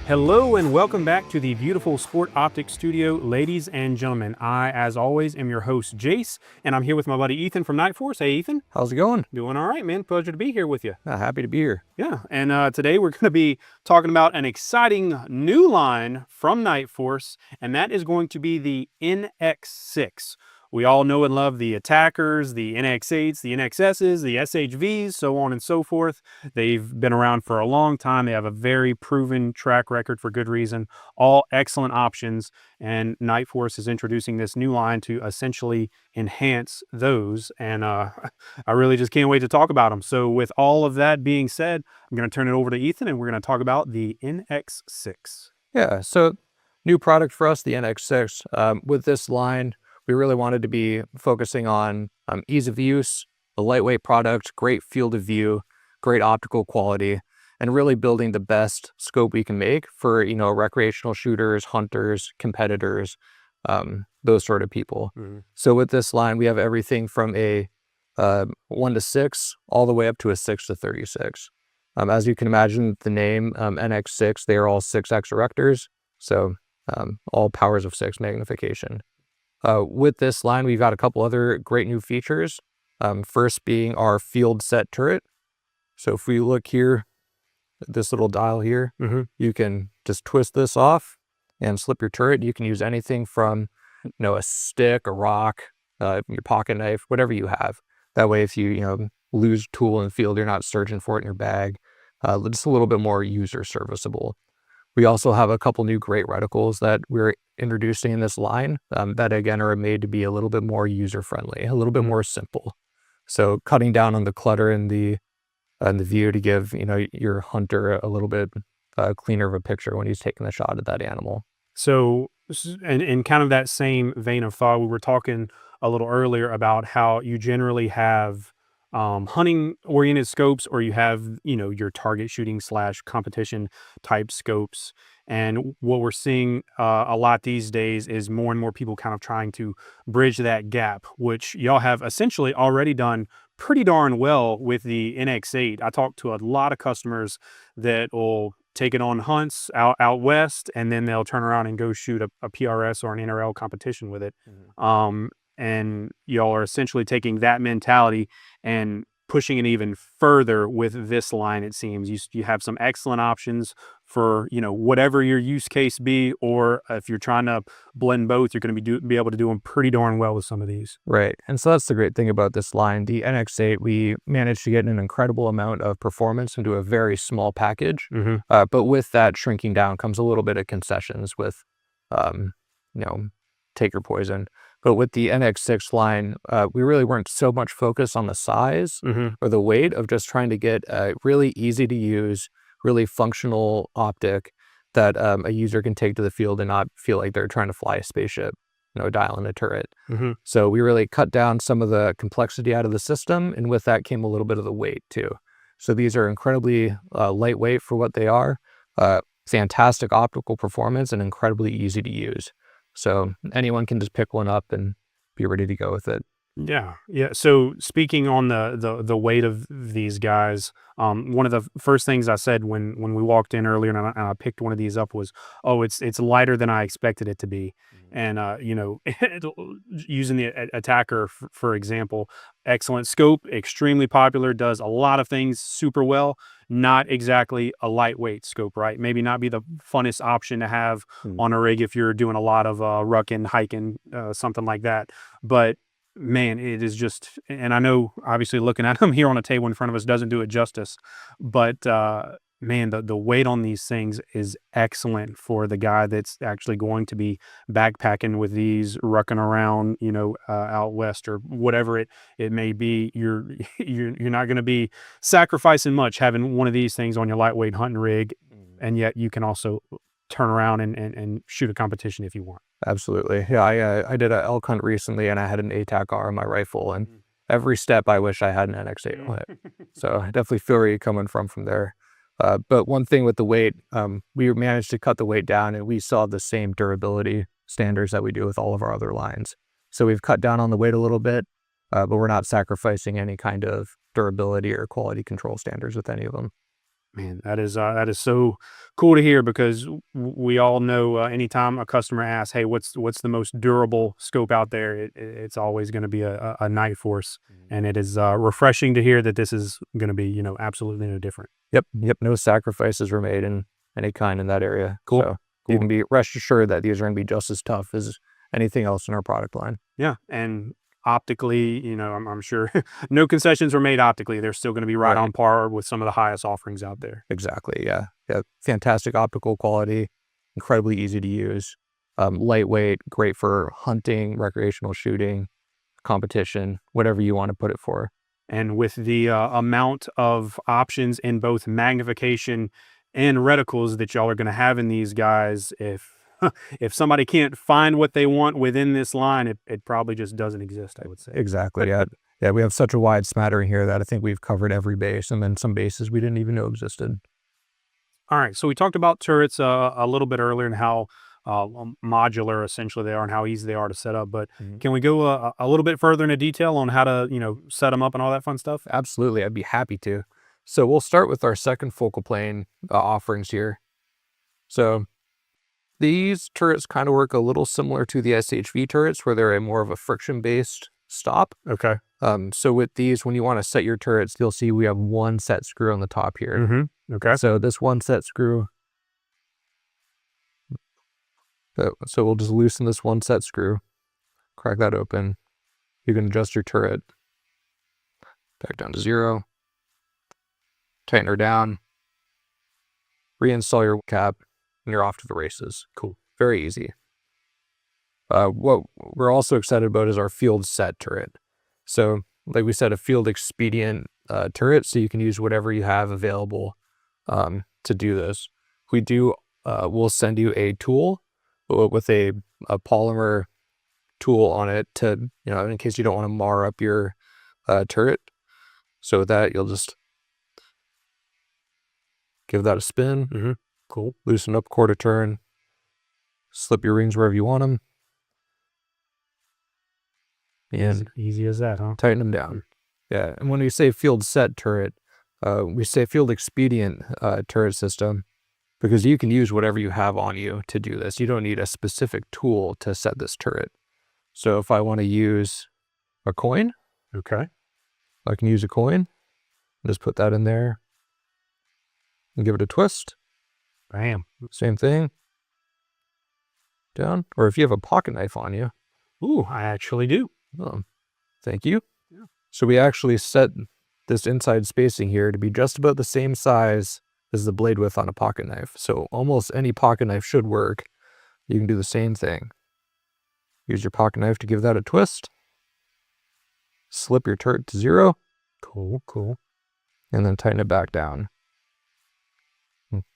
Hello and welcome back to the beautiful Sport Optics Studio, ladies and gentlemen. I, as always, am your host, Jayse, and I'm here with my buddy Ethan from Nightforce. Hey, Ethan. How's it going? Doing all right, man. Pleasure to be here with you. Happy to be here. Yeah, and today we're going to be talking about an exciting new line from Nightforce, and that is going to be the Nx6. We all know and love the attackers, the Nx8s, the Nxs's, the SHVs, so on and so forth. They've been around for a long time. They have a very proven track record for good reason. All excellent options, and Nightforce is introducing this new line to essentially enhance those, and I really just can't wait to talk about them. So with all of that being said, I'm going to turn it over to Ethan, and we're going to talk about the Nx6. Yeah, so new product for us, the Nx6. With this line, we really wanted to be focusing on ease of use, a lightweight product, great field of view, great optical quality, and really building the best scope we can make for, recreational shooters, hunters, competitors, those sort of people. Mm-hmm. So with this line, we have everything from a 1 to 6 all the way up to a 6 to 36. As you can imagine, the name Nx6, they are all 6x erectors, so all powers of 6 magnification. With this line, we've got a couple other great new features. First being our field set turret. So if we look here, this little dial here, mm-hmm. you can just twist this off and slip your turret. You can use anything from, a stick, a rock, your pocket knife, whatever you have. That way, if you, lose a tool in the field, you're not searching for it in your bag. Just a little bit more user serviceable. We also have a couple new great reticles that we're introducing in this line that, again, are made to be a little bit more user-friendly, a little bit more simple. So cutting down on the clutter in the view to give, your hunter a little bit cleaner of a picture when he's taking the shot at that animal. So, in kind of that same vein of thought, we were talking a little earlier about how you generally have hunting oriented scopes, or you have, your target shooting / competition type scopes. And what we're seeing a lot these days is more and more people kind of trying to bridge that gap, which y'all have essentially already done pretty darn well with the Nx8. I talked to a lot of customers that will take it on hunts out west, and then they'll turn around and go shoot a PRS or an NRL competition with it. Mm-hmm. And y'all are essentially taking that mentality and pushing it even further with this line. It seems you have some excellent options for, whatever your use case be, or if you're trying to blend both, you're going to be able to do them pretty darn well with some of these. Right. And so that's the great thing about this line. The Nx8, we managed to get an incredible amount of performance into a very small package. Mm-hmm. But with that shrinking down comes a little bit of concessions with, take your poison. But with the Nx6 line, we really weren't so much focused on the size mm-hmm. or the weight of just trying to get a really easy to use, really functional optic that a user can take to the field and not feel like they're trying to fly a spaceship, dial in a turret. Mm-hmm. So we really cut down some of the complexity out of the system, and with that came a little bit of the weight too. So these are incredibly lightweight for what they are, fantastic optical performance, and incredibly easy to use. So anyone can just pick one up and be ready to go with it. Yeah. So speaking on the weight of these guys, one of the first things I said when we walked in earlier and I picked one of these up was, it's lighter than I expected it to be. Mm-hmm. And, using the attacker, for example, excellent scope, extremely popular, does a lot of things super well. Not exactly a lightweight scope, right? Maybe not be the funnest option to have on a rig if you're doing a lot of rucking, hiking, something like that. But man, it is just, and I know obviously looking at them here on a table in front of us doesn't do it justice, but man, the weight on these things is excellent for the guy that's actually going to be backpacking with these, rucking around, out west or whatever it may be. You're not going to be sacrificing much having one of these things on your lightweight hunting rig, and yet you can also turn around and shoot a competition if you want. Absolutely. Yeah, I did an elk hunt recently, and I had an ATAC-R on my rifle, and every step I wish I had an Nx8 on it. So I definitely feel where you're coming from there. But one thing with the weight, we managed to cut the weight down, and we still have the same durability standards that we do with all of our other lines. So we've cut down on the weight a little bit, but we're not sacrificing any kind of durability or quality control standards with any of them. Man, that is so cool to hear because we all know anytime a customer asks, "Hey, what's the most durable scope out there?" It's always going to be a Nightforce, and it is refreshing to hear that this is going to be absolutely no different. Yep. No sacrifices were made in any kind in that area. Cool. So you can be rest assured that these are going to be just as tough as anything else in our product line. Yeah, and optically, I'm sure no concessions were made optically. They're still going to be right on par with some of the highest offerings out there. Exactly. Yeah. Fantastic optical quality, incredibly easy to use, lightweight, great for hunting, recreational shooting, competition, whatever you want to put it for. And with the amount of options in both magnification and reticles that y'all are going to have in these guys, if somebody can't find what they want within this line, it probably just doesn't exist, I would say. Exactly. Yeah. We have such a wide smattering here that I think we've covered every base, and then some bases we didn't even know existed. All right. So we talked about turrets a little bit earlier and how modular essentially they are and how easy they are to set up. But can we go a little bit further into detail on how to set them up and all that fun stuff? Absolutely. I'd be happy to. So we'll start with our second focal plane offerings here. So these turrets kind of work a little similar to the SHV turrets, where they're more of a friction-based stop. Okay. So with these, when you want to set your turrets, you'll see we have one set screw on the top here. Okay. So this one set screw, so we'll just loosen this one set screw, crack that open. You can adjust your turret back down to 0, tighten her down, reinstall your cap, and you're off to the races. Cool. Very easy. What we're also excited about is our field set turret. So like we said, a field expedient turret, so you can use whatever you have available to do this. We'll send you a tool with a polymer tool on it to, in case you don't want to mar up your turret. So with that, you'll just give that a spin. Cool. Loosen up quarter turn, slip your rings wherever you want them. And easy as that, huh? Tighten them down. Yeah. And when we say field set turret, we say field expedient turret system, because you can use whatever you have on you to do this. You don't need a specific tool to set this turret. So if I want to use a coin, okay, I can use a coin, just put that in there and give it a twist. Bam. Same thing. Down. Or if you have a pocket knife on you. Ooh, I actually do. Thank you. Yeah. So we actually set this inside spacing here to be just about the same size as the blade width on a pocket knife. So almost any pocket knife should work. You can do the same thing. Use your pocket knife to give that a twist. Slip your turret to 0. Cool. And then tighten it back down.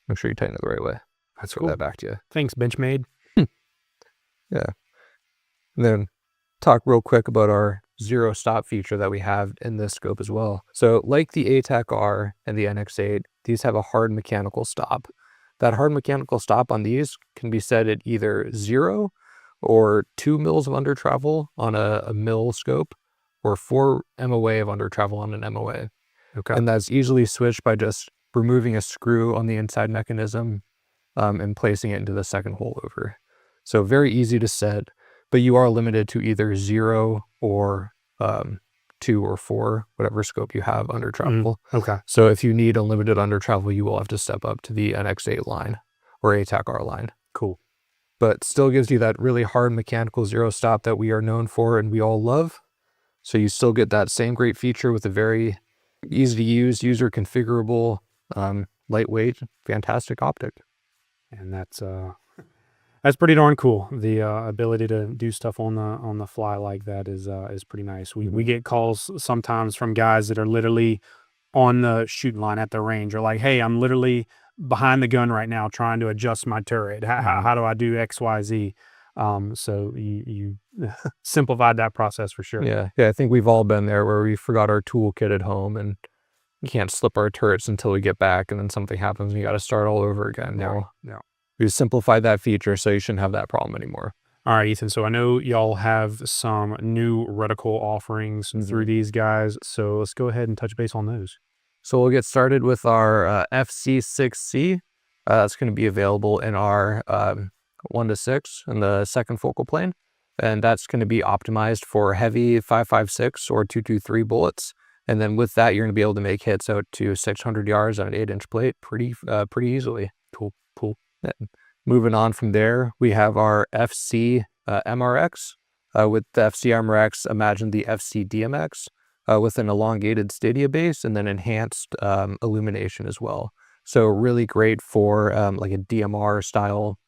Make sure you tighten it the right way. That's Throw cool. that back to you. Thanks, Benchmade. Yeah. And then talk real quick about our 0 stop feature that we have in this scope as well. So like the ATAC-R and the NX8, these have a hard mechanical stop. That hard mechanical stop on these can be set at either 0 or 2 mils of under travel on a mil scope, or 4 MOA of under travel on an MOA. Okay. And that's easily switched by just removing a screw on the inside mechanism and placing it into the second hole over. So very easy to set, but you are limited to either 0 or 2 or 4, whatever scope you have under travel. Okay. So if you need unlimited under travel, you will have to step up to the NX8 line or ATAC-R line. Cool. But still gives you that really hard mechanical 0 stop that we are known for and we all love. So you still get that same great feature with a very easy to use, user configurable, lightweight, fantastic optic. And that's pretty darn cool. The ability to do stuff on the fly like that is pretty nice. We get calls sometimes from guys that are literally on the shooting line at the range, or like, hey, I'm literally behind the gun right now trying to adjust my turret. How do I do XYZ? So you simplified that process for sure. Yeah, I think we've all been there where we forgot our toolkit at home and we can't slip our turrets until we get back, and then something happens and you got to start all over again. Yeah. We simplified that feature, so you shouldn't have that problem anymore. All right, Ethan. So I know y'all have some new reticle offerings through these guys. So let's go ahead and touch base on those. So we'll get started with our FC6C. That's going to be available in our 1 to 6 in the second focal plane. And that's going to be optimized for heavy 5.56 or 2.23 bullets. And then with that, you're going to be able to make hits out to 600 yards on an 8-inch plate pretty easily. Cool. Moving on from there, we have our FC MRX. With the FC MRX, imagine the FC DMX with an elongated stadia base and then enhanced illumination as well. So really great for like a DMR style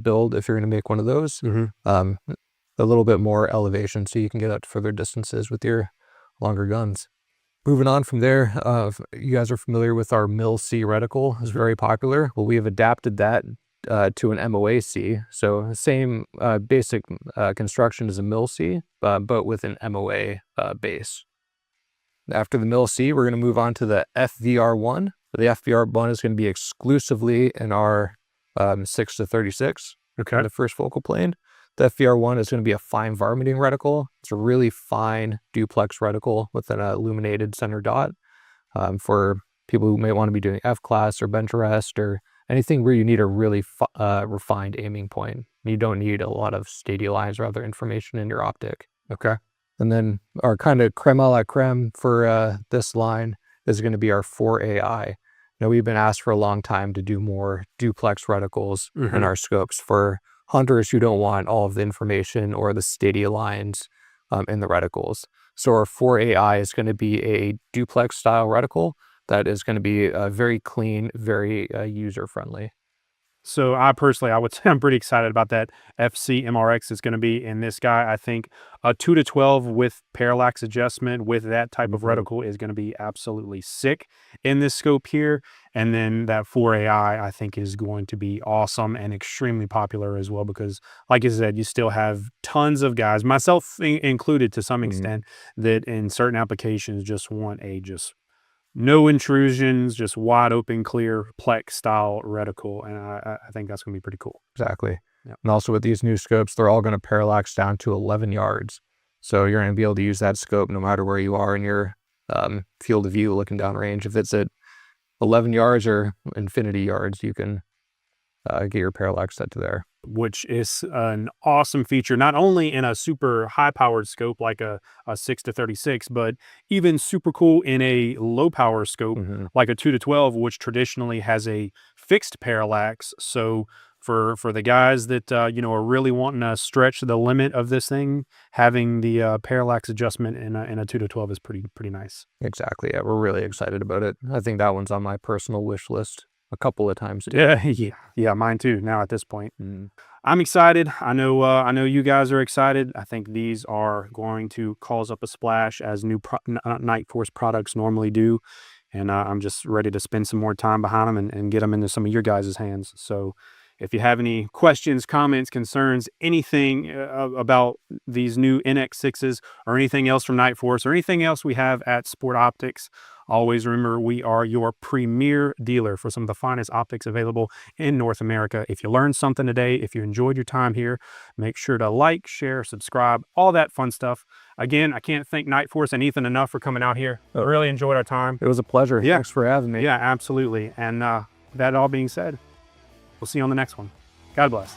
build if you're going to make one of those. A little bit more elevation so you can get out to further distances with your longer guns. Moving on from there, you guys are familiar with our mil-C reticle. It's very popular. Well, we have adapted that to an MOA-C. So same basic construction as a mil-C, but with an MOA base. After the mil-C, we're going to move on to the FVR1. The FVR1 is going to be exclusively in our 6 to 36, Okay. the first focal plane. The FVR1 is going to be a fine varminting reticle. It's a really fine duplex reticle with an illuminated center dot for people who may want to be doing F-class or bench arrest or anything where you need a really refined aiming point. You don't need a lot of stadia lines or other information in your optic. Okay. And then our kind of creme a la creme for this line is going to be our 4AI. Now, we've been asked for a long time to do more duplex reticles in our scopes for hunters who don't want all of the information or the stadia lines in the reticles. So our 4AI is going to be a duplex style reticle that is going to be very clean, very user-friendly. So I would say I'm pretty excited about that. FC MRX is going to be in this guy. I think a 2 to 12 with parallax adjustment with that type of reticle is going to be absolutely sick in this scope here. And then that 4AI I think is going to be awesome and extremely popular as well because, like I said, you still have tons of guys, myself included to some extent, that in certain applications just want a no intrusions, just wide open, clear plex style reticle. And I think that's going to be pretty cool. Exactly. Yep. And also with these new scopes, they're all going to parallax down to 11 yards. So you're going to be able to use that scope no matter where you are in your field of view looking downrange. If it's at 11 yards or infinity yards, you can get your parallax set to there. Which is an awesome feature, not only in a super high-powered scope like a 6 to 36, but even super cool in a low-power scope like a 2 to 12, which traditionally has a fixed parallax. So for the guys that are really wanting to stretch the limit of this thing, having the parallax adjustment in a 2 to 12 is pretty nice. Exactly. Yeah, we're really excited about it. I think that one's on my personal wish list a couple of times too. Yeah, mine too. Now at this point, I'm excited. I know you guys are excited. I think these are going to cause up a splash as new Nightforce products normally do, and I'm just ready to spend some more time behind them and get them into some of your guys' hands. So, if you have any questions, comments, concerns, anything about these new NX6s or anything else from Nightforce or anything else we have at Sport Optics, always remember we are your premier dealer for some of the finest optics available in North America. If you learned something today, if you enjoyed your time here, make sure to like, share, subscribe, all that fun stuff. Again, I can't thank Nightforce and Ethan enough for coming out here. I really enjoyed our time. It was a pleasure. Yeah. Thanks for having me. Yeah, absolutely. And that all being said, we'll see you on the next one. God bless.